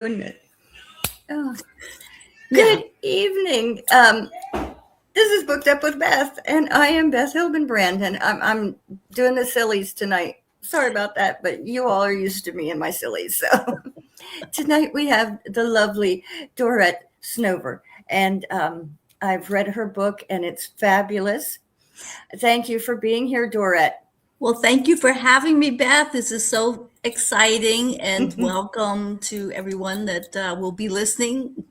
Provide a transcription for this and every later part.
Goodness. Oh, Yeah. good evening. This is Booked Up with Beth, and I am Beth Hildenbrand, and I'm doing the sillies tonight. Sorry about that, but you all are used to me and my sillies. So tonight we have the lovely Dorette Snover, and I've read her book, and it's fabulous. Thank you for being here, Dorette. Well, thank you for having me, Beth. This is so exciting, and welcome to everyone that will be listening.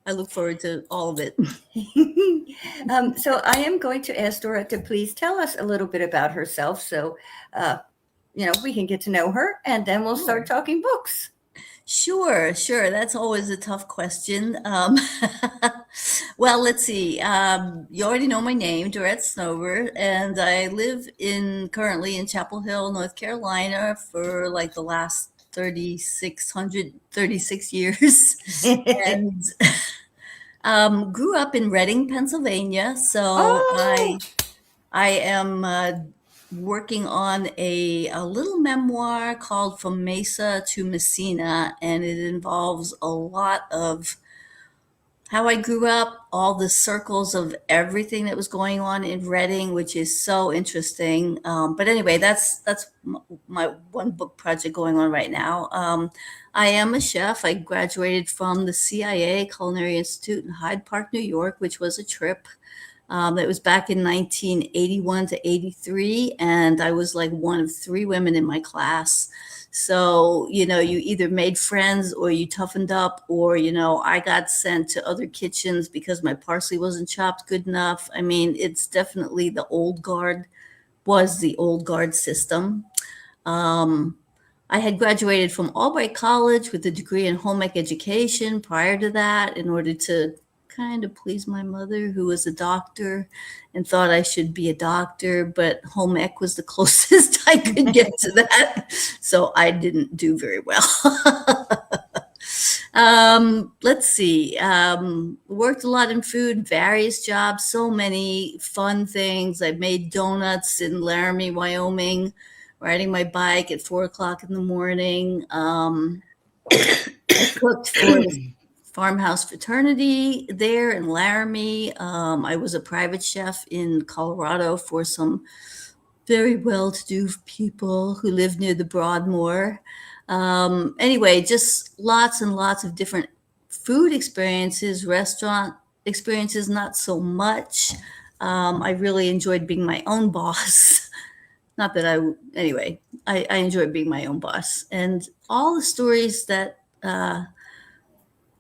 I look forward to all of it. So I am going to ask Dora to please tell us a little bit about herself, so uh, we can get to know her, and then we'll start Sure. talking books. Sure. That's always a tough question. Well, let's see. You already know my name, Dorette Snover, and I live currently in Chapel Hill, North Carolina, for like the last 36 years, and grew up in Reading, Pennsylvania. So Oh, I am working on a little memoir called From Mesa to Messina, and it involves a lot of how I grew up, all the circles of everything that was going on in Reading, which is so interesting. But anyway, that's my one book project going on right now. I am a chef. I graduated from the CIA Culinary Institute in Hyde Park, New York, which was a trip. It was back in 1981 to 83, and I was like one of three women in my class. So, you either made friends or you toughened up, or, I got sent to other kitchens because my parsley wasn't chopped good enough. I mean, it's definitely was the old guard system. Um, I had graduated from Albright College with a degree in home ec education prior to that in order to kind of please my mother, who was a doctor and thought I should be a doctor, but home ec was the closest I could get to that. So I didn't do very well. Let's see. Worked a lot in food, various jobs, so many fun things. I made donuts in Laramie, Wyoming, riding my bike at 4 o'clock in the morning. I cooked for the farmhouse fraternity there in Laramie. I was a private chef in Colorado for some very well-to-do people who live near the Broadmoor. Anyway, just lots and lots of different food experiences, restaurant experiences, not so much. I really enjoyed being my own boss. Not that anyway, I enjoyed being my own boss. And all the stories that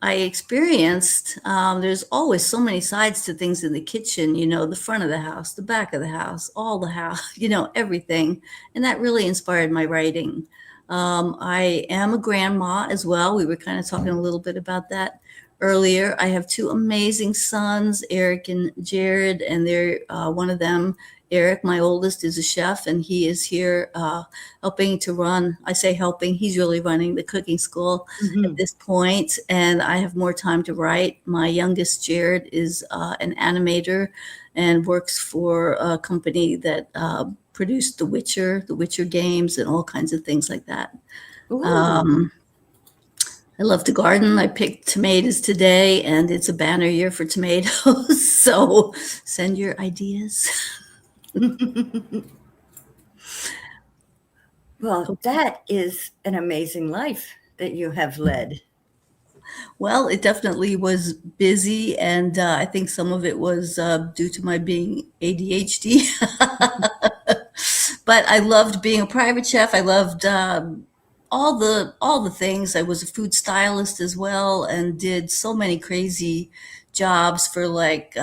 I experienced, there's always so many sides to things in the kitchen, the front of the house, the back of the house, all the house, everything. And that really inspired my writing. I am a grandma as well. We were kind of talking a little bit about that earlier. I have two amazing sons, Eric and Jared, and they're one of them. Eric, my oldest, is a chef, and he is here helping to run. I say helping, he's really running the cooking school at Mhm. this point, and I have more time to write. My youngest, Jared, is an animator and works for a company that produced the Witcher games, and all kinds of things like that. Ooh. Um, I love to garden. I picked tomatoes today, and it's a banner year for tomatoes. So send your ideas. Well, that is an amazing life that you have led. Well, it definitely was busy, and I think some of it was due to my being ADHD. But I loved being a private chef. I loved all the things. I was a food stylist as well, and did so many crazy jobs for like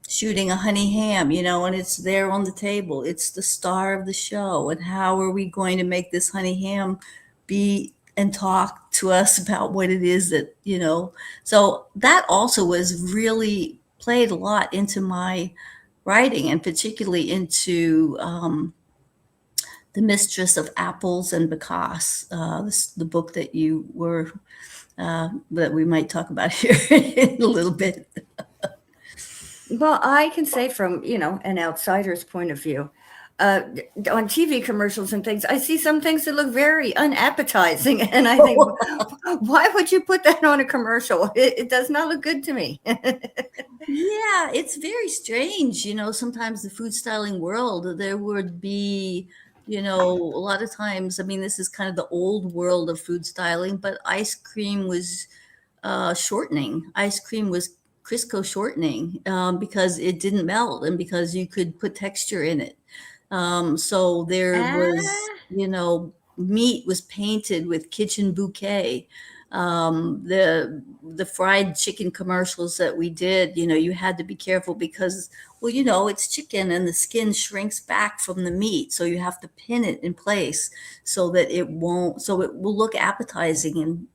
shooting a honey ham, and it's there on the table. It's the star of the show, and how are we going to make this honey ham be and talk to us about what it is that. So that also was really played a lot into my writing, and particularly into The Mistress of Apples and Bacchus, the book that you were that we might talk about here in a little bit. Well, I can say from, an outsider's point of view, on TV commercials and things, I see some things that look very unappetizing, and I think, why would you put that on a commercial? It does not look good to me. Yeah, it's very strange. Sometimes the food styling world, there would be, a lot of times, I mean, this is kind of the old world of food styling, but ice cream was shortening. Ice cream was Crisco shortening because it didn't melt and because you could put texture in it. So there was, Ah, meat was painted with kitchen bouquet. The fried chicken commercials that we did, you had to be careful because, well, it's chicken and the skin shrinks back from the meat, so you have to pin it in place so that so it will look appetizing. And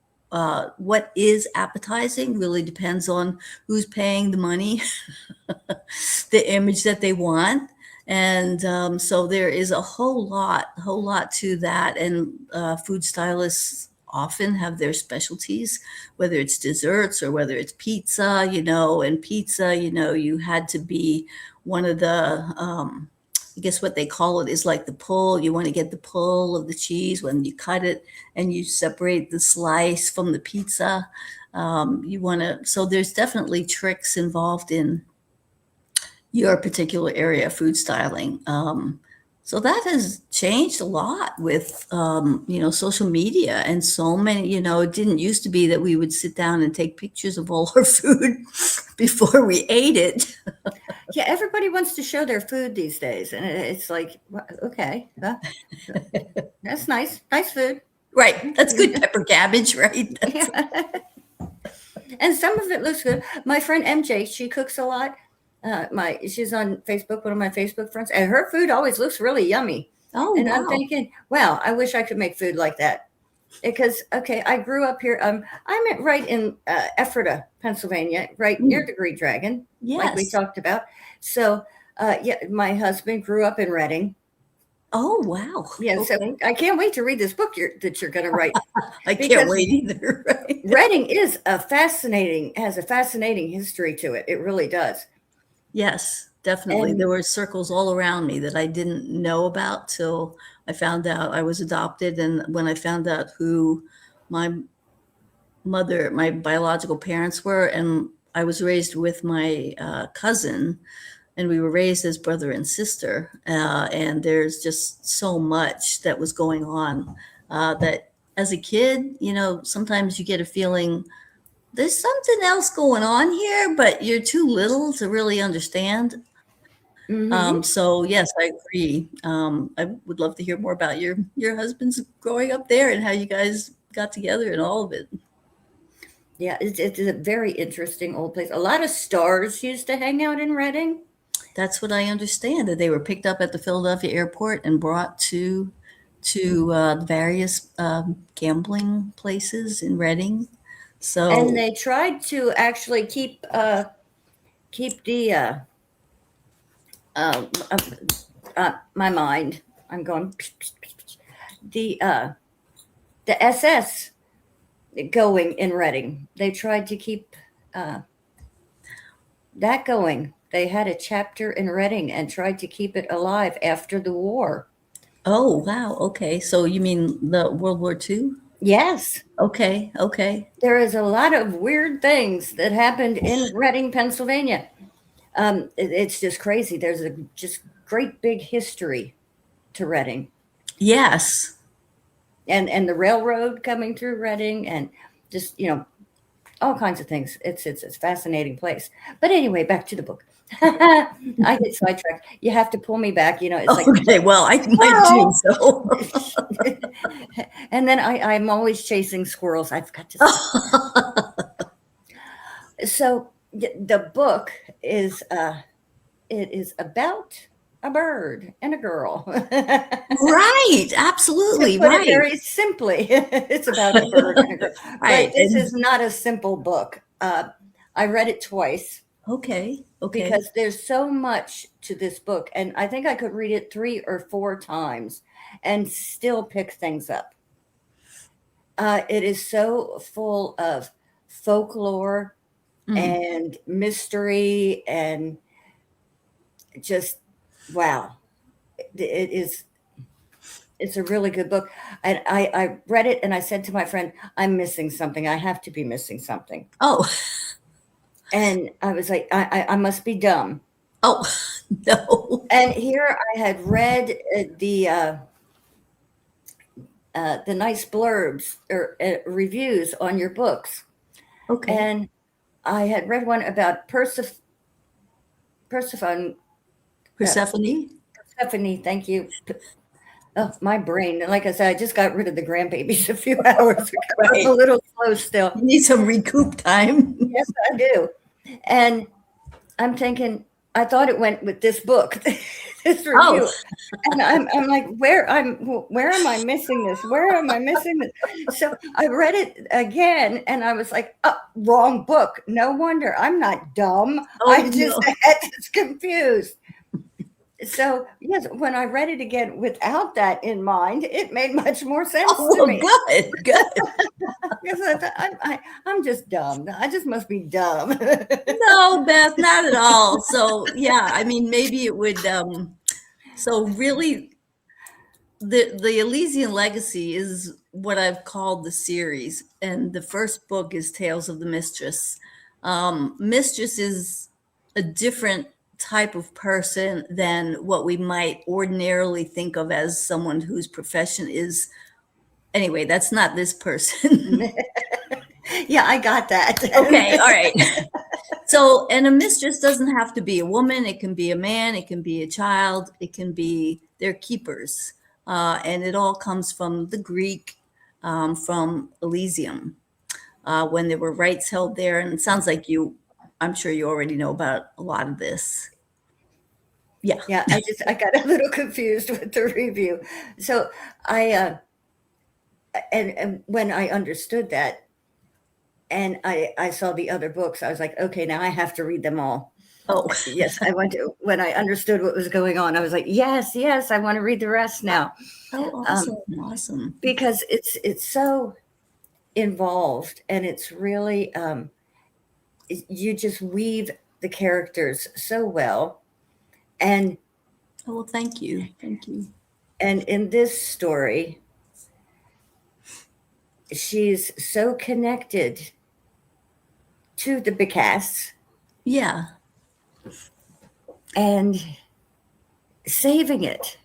what is appetizing really depends on who's paying the money, the image that they want. And so there is a whole lot to that. And food stylists often have their specialties, whether it's desserts or whether it's pizza, and pizza, you had to be one of the, I guess what they call it is like the pull. You want to get the pull of the cheese when you cut it and you separate the slice from the pizza. So there's definitely tricks involved in your particular area of food styling. So that has changed a lot with, social media and so many, it didn't used to be that we would sit down and take pictures of all our food before we ate it. yeah, everybody wants to show their food these days, and it's like, okay, that's nice food. Right. That's good pepper cabbage, right? And some of it looks good. My friend MJ, she cooks a lot. She's on Facebook, one of my Facebook friends, and her food always looks really yummy. Oh, And I'm wow. thinking, wow, I wish I could make food like that. Because okay, I grew up here. I'm right in Ephrata, Pennsylvania, right near Mm, the Green Dragon, like we yes. talked about. So, yeah, my husband grew up in Reading. Oh, wow. Yeah, so Okay. I can't wait to read this book that you're going to write, I can't because wait either. Right. Reading has a fascinating history to it. It really does. Yes, definitely. There And were circles all around me that I didn't know about till I found out I was adopted. And when I found out who my my biological parents were, and I was raised with my cousin, and we were raised as brother and sister. And there's just so much that was going on that as a kid, sometimes you get a feeling there's something else going on here, but you're too little to really understand. mhm. So yes, I agree. I would love to hear more about your husband's growing up there and how you guys got together and all of it. Yeah, it's a very interesting old place. A lot of stars used to hang out in Reading. That's what I understand, that they were picked up at the Philadelphia airport and brought to various gambling places in Reading. And So they tried to actually keep the uh, uh, my mind. I'm going the uh, the SS going in Reading. They tried to keep uh, that going. They had a chapter in Reading and tried to keep it alive after the war. oh wow, okay. So you mean the World War II? Yes, Okay, okay. there is a lot of weird things that happened in Reading, Pennsylvania. It's just crazy. There's a just great big history to Reading, Yes. and the railroad coming through Reading, and just all kinds of things. It's a fascinating place. But anyway, back to the book. I get sidetracked. You have to pull me back. It's like Okay, well, I might too. squirrel, So, and then I'm always chasing squirrels. I've got to stop. So the book is it is about a bird and a girl. right, To absolutely put it right, very simply, it's about a bird and a girl. But right. this And is not a simple book. I read it twice okay, okay. because there's so much to this book, and I think I could read it 3 or 4 times and still pick things up. It is so full of folklore Mm. and mystery and just wow. it is it's a really good book. And I read it and I said to my friend, I'm missing something. I have to be missing something. Oh, And I was like, I must be dumb. oh, no. And here I had read the nice blurbs or reviews on your books. Okay. And I had read one about Persephone, Persephone? Persephone, thank you. Oh, my brain. Like I said, I just got rid of the grandbabies a few hours ago. I'm a Right. little slow still. You need some recoup time. Yes, I do. And I'm thinking, I thought it went with this book, this Oh, review. And I'm like, where am I missing this? Where am I missing this? So I read it again and I was like, oh, wrong book. No wonder I'm not dumb. oh I just no. had this confused. So yes, when I read it again without that in mind, it made much more sense Oh, to well, me. good, good. Because I thought, I'm just dumb. I just must be dumb. No, Beth, not at all. So yeah, I mean, maybe it would. So really, the Elysian Legacy is what I've called the series, and the first book is Tales of the Mistress. Mistress is a different type of person than what we might ordinarily think of as someone whose profession is. Anyway, that's not this person. Yeah, I got that. Okay, all right. So, and a mistress doesn't have to be a woman. It can be a man. It can be a child. It can be their keepers. And it all comes from the Greek, from Elysium, when there were rights held there. And it sounds like I'm sure you already know about a lot of this. Yeah. Yeah, I got a little confused with the review. So I and when I understood that and I saw the other books, I was like, okay, now I have to read them all. Oh, Yes, I went to when I understood what was going on, I was like, yes, yes, I want to read the rest now. oh, awesome. Awesome. Because it's so involved and it's really you just weave the characters so well. And Oh, well, thank you. Thank you. and in this story, she's so connected to the Becasts Yeah. and saving it.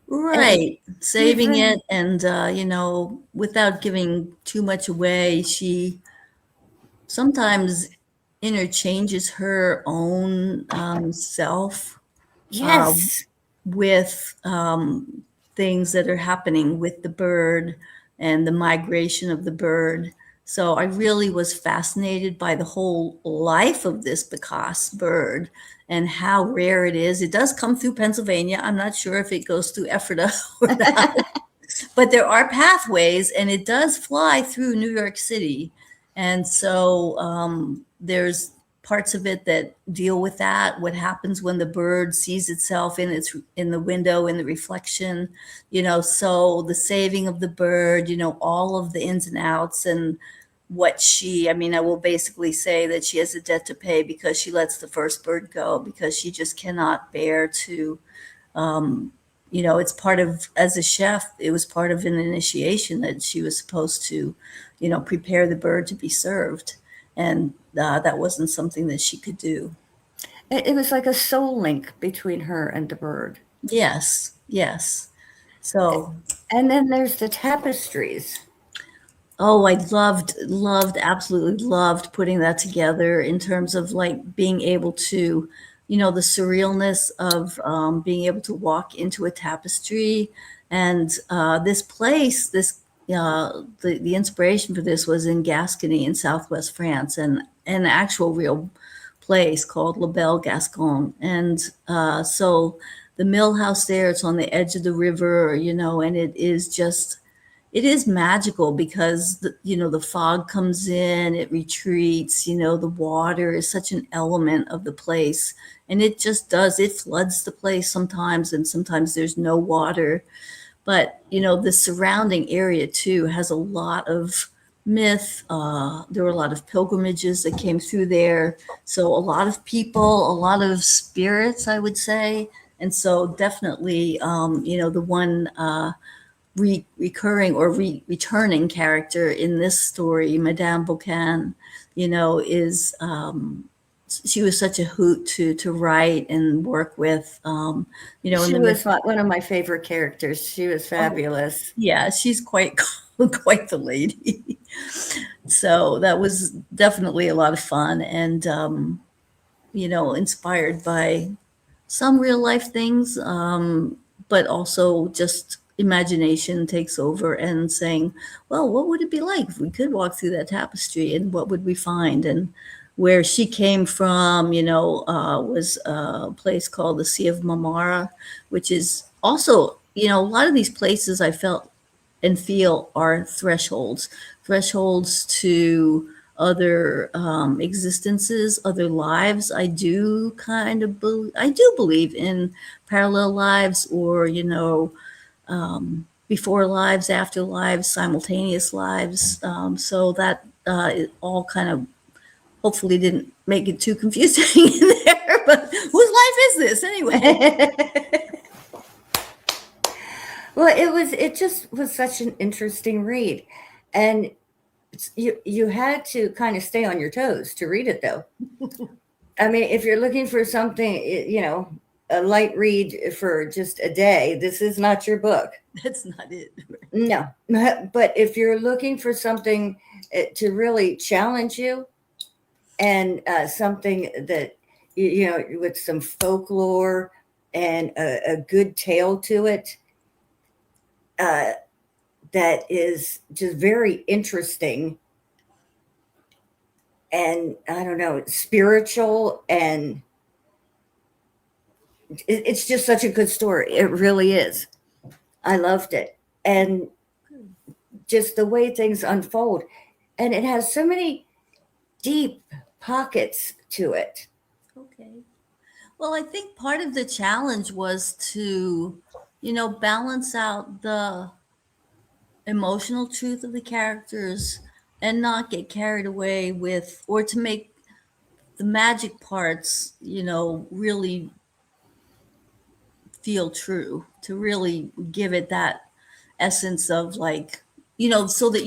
Right. Saving Even it and, without giving too much away, she sometimes interchanges her own self uh, yes, with things that are happening with the bird and the migration of the bird. So I really was fascinated by the whole life of this Bacchus bird and how rare it is. It does come through Pennsylvania. I'm not sure if it goes through Ephrata or not, but there are pathways and it does fly through New York City. And so there's parts of it that deal with that, what happens when the bird sees itself in the window, in the reflection, so the saving of the bird, all of the ins and outs, and I will basically say that she has a debt to pay because she lets the first bird go because she just cannot bear to it's part of, as a chef, it was part of an initiation that she was supposed to prepare the bird to be served, and that wasn't something that she could do. it was like a soul link between her and the bird. Yes, yes. So, And then there's the tapestries. oh, I absolutely loved putting that together in terms of like being able to, the surrealness of being able to walk into a tapestry. And this place, the inspiration for this was in Gascony in Southwest France, and an actual real place called La Belle Gascon. And so the mill house there, it's on the edge of the river, and it is magical because the fog comes in, it retreats, the water is such an element of the place, and it floods the place sometimes, and sometimes there's no water. But the surrounding area too has a lot of myth. There were a lot of pilgrimages that came through there, so a lot of people, a lot of spirits, I would say, And so definitely, the one recurring or returning character in this story, Madame Boucan, is she was such a hoot to write and work with. In She the was one of my favorite characters. She was oh, fabulous. yeah, she's quite quite the lady. So that was definitely a lot of fun, and inspired by some real life things, but also just imagination takes over and saying, well, what would it be like if we could walk through that tapestry, and what would we find? And where she came from, was a place called the Sea of Marmara, which is also, a lot of these places I felt and feel are thresholds to other existences, other lives. I do believe in parallel lives, or before lives, after lives, simultaneous lives. So that it all kind of hopefully didn't make it too confusing in there. But whose life is this anyway? Well, it just was such an interesting read. And you had to kind of stay on your toes to read it, though. I mean, if you're looking for something, a light read for just a day, this is not your book. That's not it. No. But if you're looking for something to really challenge you, and something that, with some folklore and a good tale to it, uh, that is just very interesting, and I don't know, spiritual, and it's just such a good story. It really is. I loved it. And just the way things unfold. And it has so many deep pockets to it. Okay. Well, I think part of the challenge was to, balance out the emotional truth of the characters and not get carried away with, or to make the magic parts, really feel true, to really give it that essence of, like, so that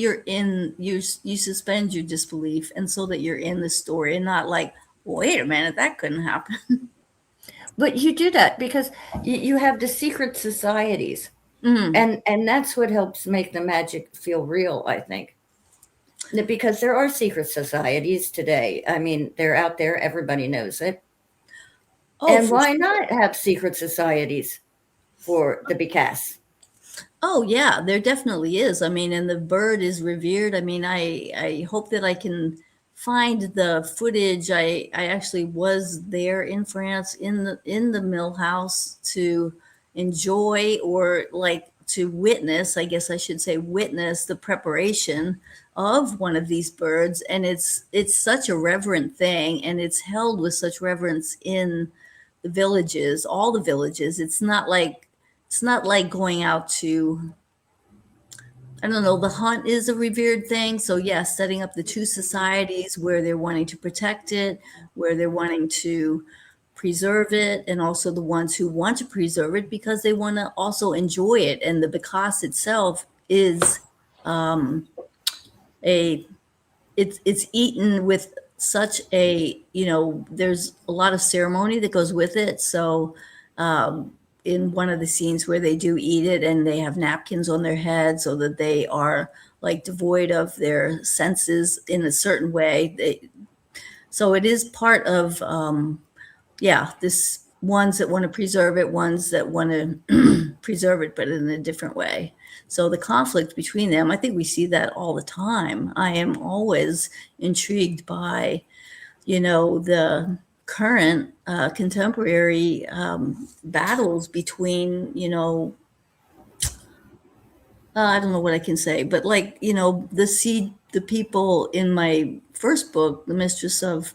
you suspend your disbelief, and so that you're in the story and not like, wait a minute, that couldn't happen. But you do that because you have the secret societies. Mm. And that's what helps make the magic feel real, I think. Because there are secret societies today. I mean, they're out there, everybody knows it. Oh, And for why sure. not have secret societies for the Bicas? Oh yeah, there definitely is. I mean, and the bird is revered. I mean, I hope that I can find the footage. I actually was there in France, in the mill house, to enjoy, or like to witness, I guess I should say, witness the preparation of one of these birds. And it's such a reverent thing, and it's held with such reverence in the villages, all the villages. It's not like going out to, I don't know, the hunt is a revered thing. So yes, setting up the two societies where they're wanting to protect it, where they're wanting to preserve it, and also the ones who want to preserve it because they want to also enjoy it. And the Bicas itself is um, a it's eaten with such a, there's a lot of ceremony that goes with it. So in one of the scenes where they do eat it, and they have napkins on their head so that they are like devoid of their senses in a certain way, so it is part of, yeah, this, ones that want to preserve it, ones that want to preserve it, but in a different way. So the conflict between them, I think we see that all the time. I am always intrigued by, the current contemporary battles between, I don't know what I can say, but like, the people in my first book, The Mistress of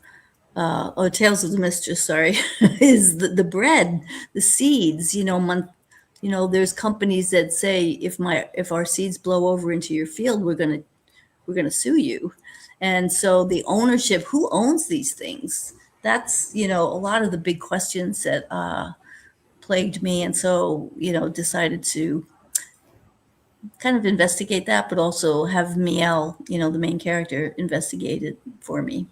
Tales of the Mistress, sorry, is the bread, the seeds, there's companies that say, if our seeds blow over into your field, we're gonna sue you. And so the ownership, who owns these things? That's, a lot of the big questions that plagued me. And so, decided to kind of investigate that, but also have Miel, the main character, investigate it for me.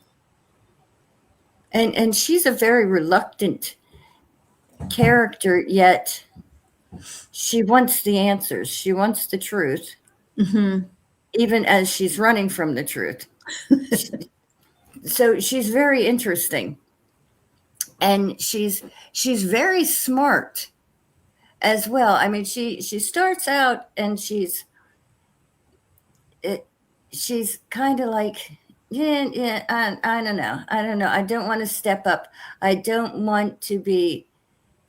And she's a very reluctant character, yet she wants the answers. She wants the truth, Hmm. even as she's running from the truth. So she's very interesting, and she's very smart as well. I mean, she starts out and it, she's kind of like, yeah, I don't know, I don't want to step up. I don't want to be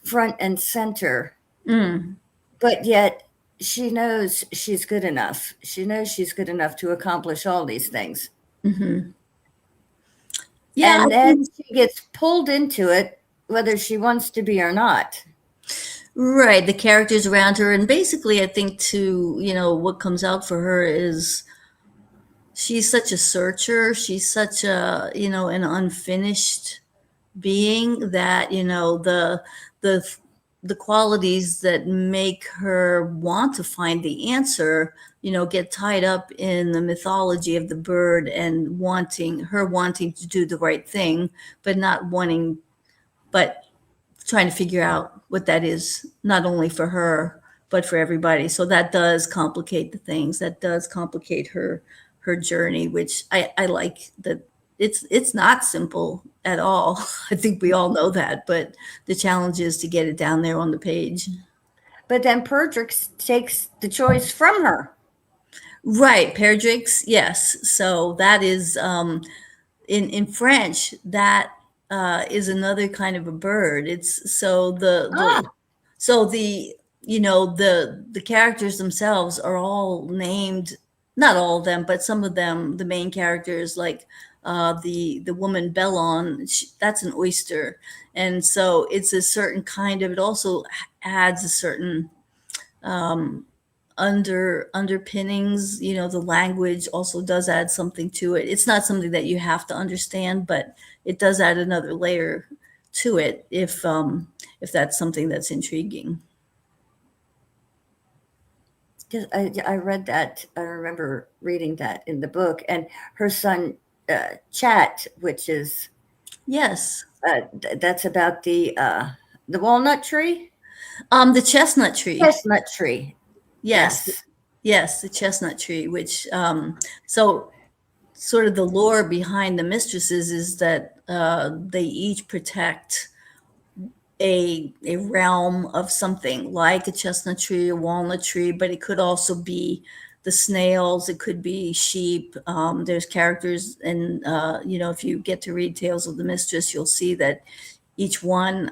front and center, Mm. but yet she knows she's good enough. She knows she's good enough to accomplish all these things. Hmm. Yeah, I And then think, she gets pulled into it, whether she wants to be or not. right. The characters around her, and basically, I think too, what comes out for her is she's such a searcher. She's such a, an unfinished being that, the the qualities that make her want to find the answer, get tied up in the mythology of the bird and wanting to do the right thing, but not wanting, but trying to figure out what that is, not only for her but for everybody. So that does complicate the things. That does complicate her journey, which I like that. It's not simple at all. I think we all know that, but the challenge is to get it down there on the page. But then Perdrix takes the choice from her. Right, Perdrix, yes. So that is in French. That is another kind of a bird. It's so the Ah, so the characters themselves are all named, not all of them, but some of them, the main characters, like the woman Bellon, that's an oyster. And so it's a certain kind of, it also adds a certain underpinnings. The language also does add something to it. It's not something that you have to understand, but it does add another layer to it if that's something that's intriguing. 'cause I read that. I remember reading that in the book. And her son, Chat, which is Yes. that's about the walnut tree, The chestnut tree. chestnut tree. Yes. Yes. Yes, the chestnut tree, which so sort of the lore behind the mistresses is that they each protect a realm of something like a chestnut tree, a walnut tree, but it could also be the snails, it could be sheep. There's characters, and if you get to read Tales of the Mistress, you'll see that each one,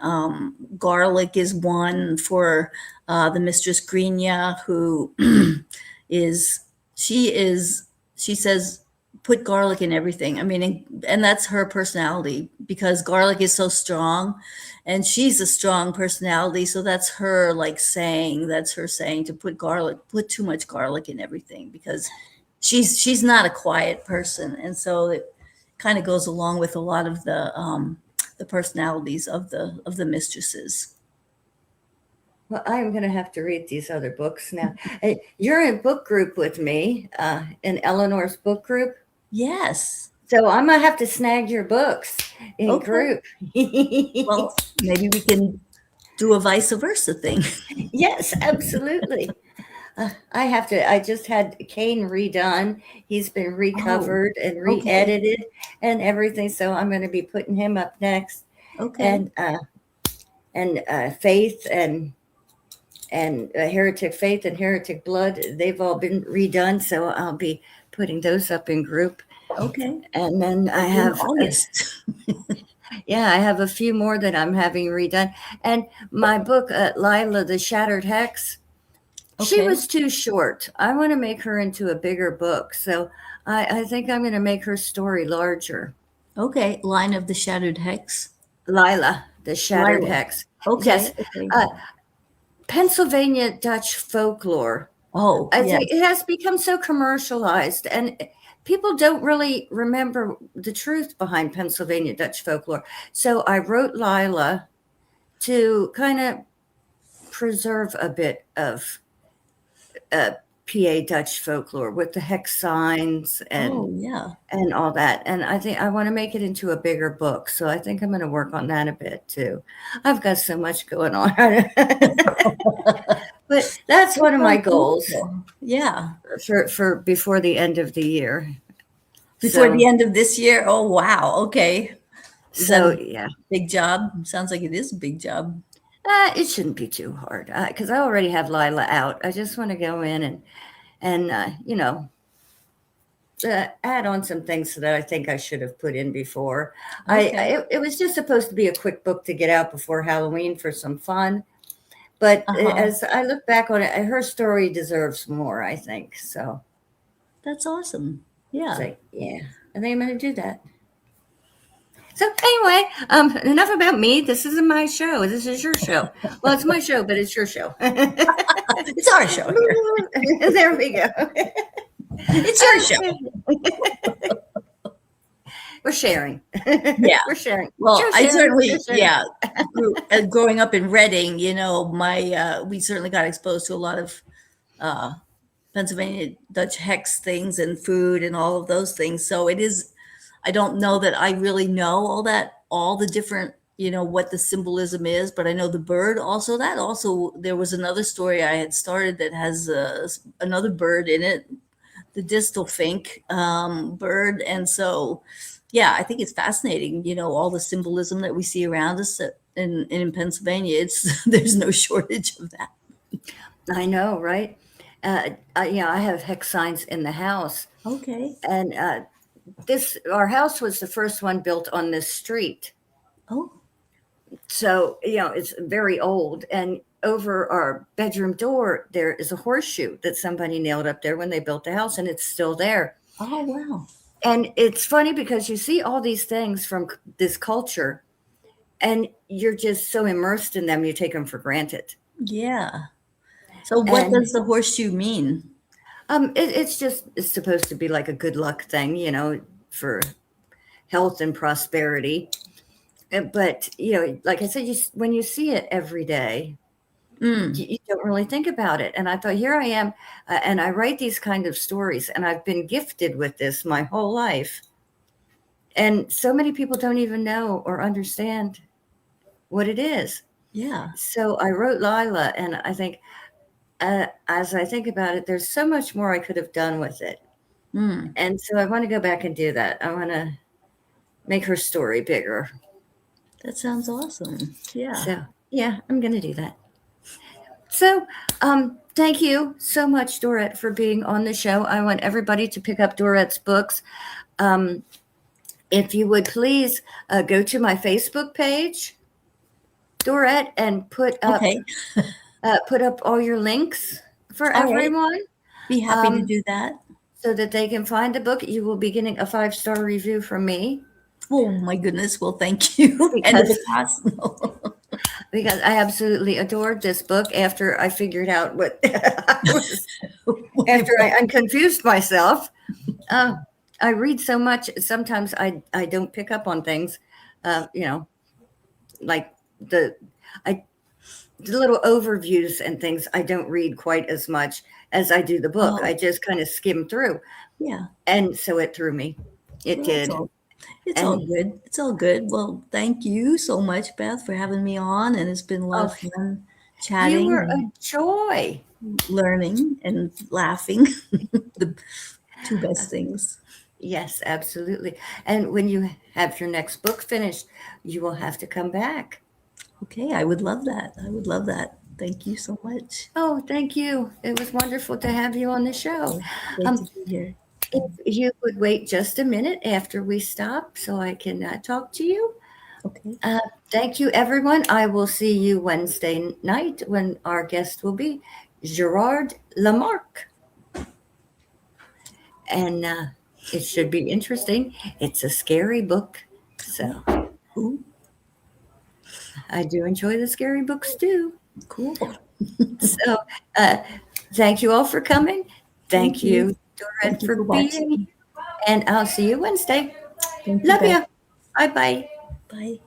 garlic is one for the Mistress Greenya, who is she is she says put garlic in everything. I mean, and that's her personality, because garlic is so strong, and she's a strong personality. So that's her like saying, that's her saying to put too much garlic in everything, because she's not a quiet person. And so it kind of goes along with a lot of the personalities of the mistresses. Well, I'm going to have to read these other books now. You're in book group with me, in Eleanor's book group. Yes. So I'm going to have to snag your books in Okay. group. Well, maybe we can do a vice versa thing. Yes, absolutely. I have to. I just had Kane redone. He's been Oh, recovered and okay. re-edited and everything. So I'm going to be putting him up next. Okay. And Faith and Heretic Faith and Heretic Blood, they've all been redone. So I'll be putting those up in group. Okay. And then I In have, August. yeah, I have a few more that I'm having redone. And my book, Lila the Shattered Hex, she Okay. was too short. I want to make her into a bigger book. So I think I'm going to make her story larger. Okay. Line of the Shattered Hex. Lila, the Shattered Lila. Hex. Okay. Yes. Okay. Uh, Pennsylvania Dutch folklore. Oh, I think yes. it has become so commercialized, and people don't really remember the truth behind Pennsylvania Dutch folklore. So I wrote Lila to kind of preserve a bit of PA Dutch folklore with the hex signs Oh, yeah. and all that. And I think I want to make it into a bigger book. So I think I'm going to work on that a bit too. I've got so much going on. But that's one of my goals Yeah. for before the end of the year. Before So, the end of this year? Oh, wow. Okay. Is that a yeah, big job? Sounds like it is a big job. it shouldn't be too hard because I already have Lila out. I just want to go in and add on some things that I think I should have put in before. Okay. It was just supposed to be a quick book to get out before Halloween for some fun. But Uh-huh. as I look back on it, her story deserves more, I think. So, That's awesome. Yeah. yeah, I think I'm going to do that. So anyway, enough about me. This isn't my show. This is your show. Well, it's my show, but it's your show. It's our show here. There we go. It's your show. We're sharing. Yeah. We're sharing. Well, You're I sharing, certainly, you're sharing. yeah, growing up in Reading, we certainly got exposed to a lot of Pennsylvania Dutch hex things and food and all of those things. So it is, I don't know that I really know all the different, what the symbolism is, but I know the bird also. There was another story I had started that has another bird in it, the distal fink bird. And so, yeah, I think it's fascinating, all the symbolism that we see around us in Pennsylvania. There's no shortage of that. I know, right? I have hex signs in the house, Okay. and our house was the first one built on this street. Oh, So, it's very old. And over our bedroom door, there is a horseshoe that somebody nailed up there when they built the house, and it's still there. oh, wow. And it's funny because you see all these things from this culture, and you're just so immersed in them, you take them for granted. Yeah. So what And does the horseshoe mean? it's supposed to be like a good luck thing, for health and prosperity. But like I said, when you see it every day, Mm, you don't really think about it. And I thought, here I am, and I write these kind of stories, and I've been gifted with this my whole life. And so many people don't even know or understand what it is. yeah. So I wrote Lila, and I think, as I think about it, there's so much more I could have done with it. Mm, And so I want to go back and do that. I want to make her story bigger. that sounds awesome. Yeah. So, yeah, I'm going to do that. So, thank you so much, Dorette, for being on the show. I want everybody to pick up Dorette's books. If you would please go to my Facebook page, Dorette, and put up Okay. all your links for All right. everyone. Be happy to do that. So that they can find the book. You will be getting a 5-star review from me. Oh my goodness. Well, thank you. And if it's possible. Because I absolutely adored this book after I figured out what I was, after I confused myself. I read so much, sometimes I don't pick up on things, like the little overviews and things. I don't read quite as much as I do the book. Oh. I just kind of skim through. Yeah. And so it threw me. It Well, did. It's all good. It's all good. Well, thank you so much, Beth, for having me on. And it's been a lot of fun You chatting were and a joy. learning and laughing. The two best things. Yes, absolutely. And when you have your next book finished, you will have to come back. Okay, I would love that. I would love that. Thank you so much. Oh, thank you. It was wonderful to have you on the show. Great to be here. If you would wait just a minute after we stop so I can talk to you. Okay. Thank you, everyone. I will see you Wednesday night when our guest will be Gerard Lamarck. And it should be interesting. It's a scary book. So Ooh, I do enjoy the scary books too. cool. So thank you all for coming. Thank you, Dorette, Thank you for for being watching. here. And I'll see you Wednesday. Thank you, Love Beth. you. Bye-bye. Bye.